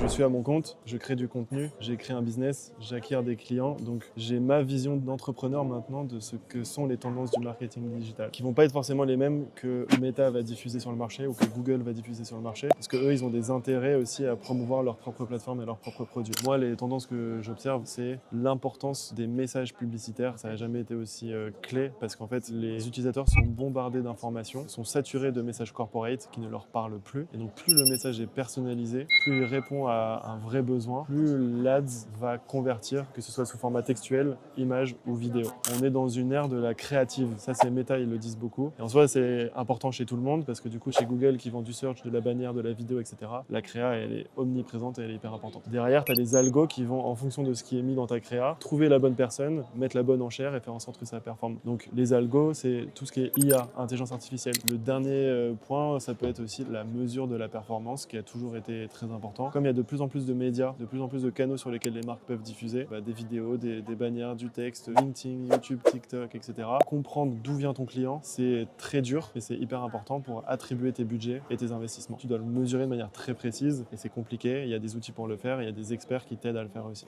Je suis à mon compte, je crée du contenu, j'ai créé un business, j'acquiers des clients. Donc j'ai ma vision d'entrepreneur maintenant de ce que sont les tendances du marketing digital, qui vont pas être forcément les mêmes que Meta va diffuser sur le marché ou que Google va diffuser sur le marché, parce que eux, ils ont des intérêts aussi à promouvoir leur propre plateforme et leurs propres produits. Moi, les tendances que j'observe, c'est l'importance des messages publicitaires. Ça n'a jamais été aussi clé, parce qu'en fait, les utilisateurs sont bombardés d'informations, sont saturés de messages corporate qui ne leur parlent plus. Et donc, plus le message est personnalisé, plus il répond à un vrai besoin, plus l'ADS va convertir, que ce soit sous format textuel, image ou vidéo. On est dans une ère de la créative. Ça, c'est Meta, ils le disent beaucoup. Et en soi, c'est important chez tout le monde, parce que du coup, chez Google, qui vend du search, de la bannière, de la vidéo, etc., la créa, elle est omniprésente et elle est hyper importante. Derrière, tu as les algos qui vont, en fonction de ce qui est mis dans ta créa, trouver la bonne personne, mettre la bonne enchère et faire en sorte que ça performe. Donc, les algos, c'est tout ce qui est IA, intelligence artificielle. Le dernier point, ça peut être aussi la mesure de la performance, qui a toujours été très important. Comme il y a de plus en plus de médias, de plus en plus de canaux sur lesquels les marques peuvent diffuser des vidéos, des bannières, du texte, LinkedIn, YouTube, TikTok, etc. Comprendre d'où vient ton client, c'est très dur et c'est hyper important pour attribuer tes budgets et tes investissements. Tu dois le mesurer de manière très précise et c'est compliqué. Il y a des outils pour le faire, il y a des experts qui t'aident à le faire aussi.